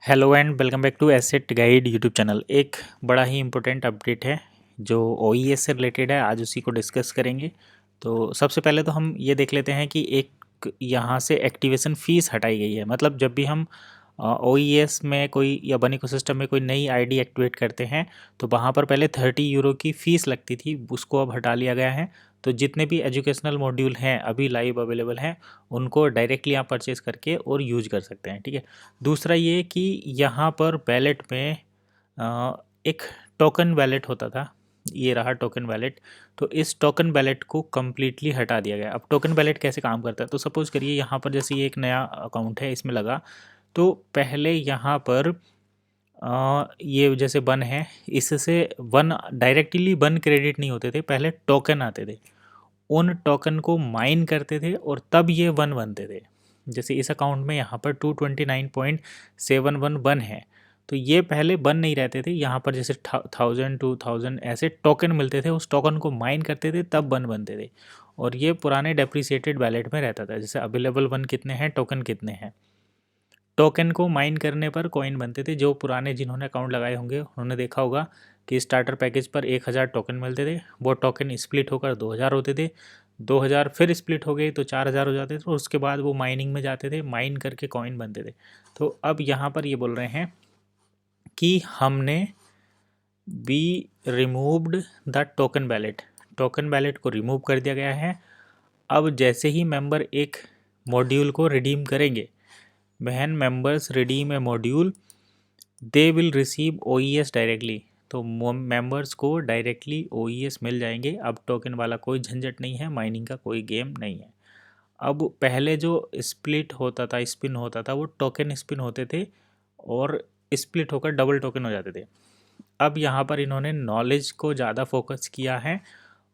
Hello and welcome back to Asset Guide YouTube channel. एक बड़ा ही important update है जो ओईएस से रिलेटेड है, आज उसी को डिस्कस करेंगे। तो सबसे पहले तो हम ये देख लेते हैं कि एक यहाँ से एक्टिवेशन फ़ीस हटाई गई है। मतलब जब भी हम ओईएस में कोई या बन इकोसिस्टम में कोई नई आईडी एक्टिवेट करते हैं तो वहाँ पर पहले 30 यूरो की फ़ीस लगती थी, उसको अब हटा लिया गया है। तो जितने भी एजुकेशनल मॉड्यूल हैं अभी लाइव अवेलेबल हैं उनको डायरेक्टली आप परचेज़ करके और यूज कर सकते हैं। ठीक है। दूसरा ये कि यहाँ पर बैलेट में एक टोकन बैलेट होता था, ये रहा टोकन बैलेट। तो इस टोकन बैलेट को कम्प्लीटली हटा दिया गया। अब टोकन बैलेट कैसे काम करता है, तो सपोज़ करिए यहाँ पर जैसे ये एक नया अकाउंट है, इसमें लगा तो पहले यहाँ पर ये जैसे वन है, इससे वन डायरेक्टली वन क्रेडिट नहीं होते थे, पहले टोकन आते थे, उन टोकन को माइन करते थे और तब ये वन बनते थे। जैसे इस अकाउंट में यहाँ पर 229.71 वन है, तो ये पहले वन नहीं रहते थे, यहाँ पर जैसे 1000 2000 ऐसे टोकन मिलते थे, उस टोकन को माइन करते थे तब वन बनते थे। और ये पुराने डेप्रिसिएटेड वैलेट में रहता था, जैसे अवेलेबल वन कितने हैं, टोकन कितने हैं। टोकन को माइन करने पर कॉइन बनते थे। जो पुराने जिन्होंने अकाउंट लगाए होंगे उन्होंने देखा होगा कि स्टार्टर पैकेज पर 1000 टोकन मिलते थे, वो टोकन स्प्लिट होकर 2000 होते थे, 2000 फिर स्प्लिट हो गए तो 4000 हो जाते थे, और उसके बाद वो माइनिंग में जाते थे, माइन करके कॉइन बनते थे। तो अब यहाँ पर ये बोल रहे हैं कि हमने we removed the token wallet, token wallet को रिमूव कर दिया गया है। अब जैसे ही मेंबर एक मॉड्यूल को रिडीम करेंगे, when members redeem a module they will receive OES directly, तो मेंबर्स को डायरेक्टली ओईएस मिल जाएंगे। अब टोकन वाला कोई झंझट नहीं है, माइनिंग का कोई गेम नहीं है। अब पहले जो स्प्लिट होता था, स्पिन होता था, वो टोकन स्पिन होते थे और स्प्लिट होकर डबल टोकन हो जाते थे। अब यहाँ पर इन्होंने नॉलेज को ज़्यादा फोकस किया है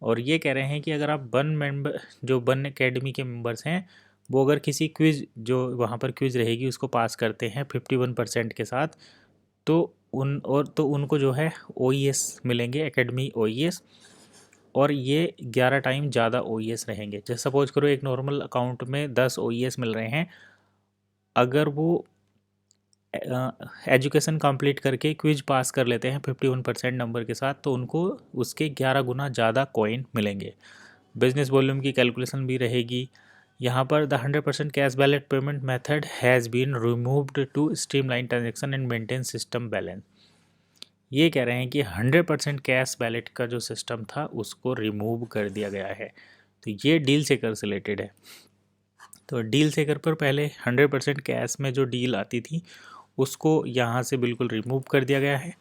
और ये कह रहे हैं कि अगर आप वन मेंबर जो वन एकेडमी के मेंबर्स हैं वो अगर किसी क्विज़, जो वहाँ पर क्विज़ रहेगी, उसको पास करते हैं 51% के साथ, तो उनको जो है ओईएस मिलेंगे, एकेडमी ओईएस। और ये 11 टाइम ज़्यादा ओईएस रहेंगे। जैसे सपोज करो एक नॉर्मल अकाउंट में 10 ओईएस मिल रहे हैं, अगर वो एजुकेशन कंप्लीट करके क्विज पास कर लेते हैं 51% नंबर के साथ, तो उनको उसके 11 गुना ज़्यादा कॉइन मिलेंगे। बिजनेस वॉल्यूम की कैलकुलेशन भी रहेगी। यहाँ पर the 100% cash wallet payment method has been removed to streamline transaction and maintain system balance. ये कह रहे हैं कि 100% कैश बैलेट का जो सिस्टम था उसको रिमूव कर दिया गया है। तो ये डील सेकर से रिलेटेड है। तो डील सेकर पर पहले 100% कैश में जो डील आती थी उसको यहाँ से बिल्कुल रिमूव कर दिया गया है।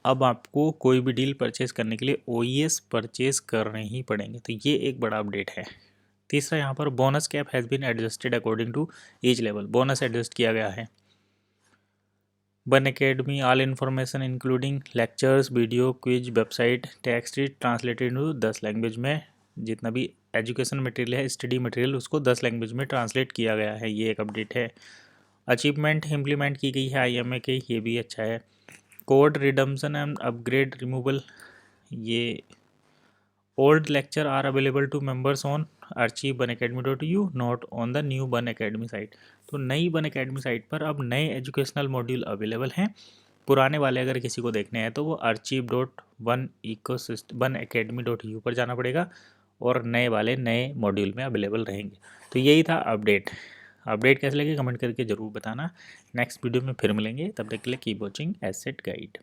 अब आपको कोई भी डील परचेज करने के लिए ओईएस परचेज करने ही पड़ेंगे। तो ये एक बड़ा अपडेट है। तीसरा, यहाँ पर bonus cap has been adjusted according to age level, bonus adjust किया गया है। One academy all information including lectures, video, quiz, website, text translated into 10 language में। जितना भी एजुकेशन मटेरियल है, स्टडी मटेरियल, उसको 10 लैंग्वेज में ट्रांसलेट किया गया है। ये एक अपडेट है। अचीवमेंट इम्प्लीमेंट की गई है आईएमए के, ये भी अच्छा है। Code redemption and upgrade removal, ये old lecture are available to members on archive1academy.eu not on the new one academy site. तो नई वन एकेडमी साइट पर अब नए एजुकेशनल मॉड्यूल अवेलेबल हैं। पुराने वाले अगर किसी को देखने हैं तो वो archive.1academy.eu पर जाना पड़ेगा और नए वाले नए मॉड्यूल में अवेलेबल रहेंगे। तो यही था अपडेट। अपडेट कैसे लगे कमेंट करके ज़रूर बताना। नेक्स्ट वीडियो में फिर मिलेंगे, तब तक के लिए कीप वॉचिंग एसेट गाइड।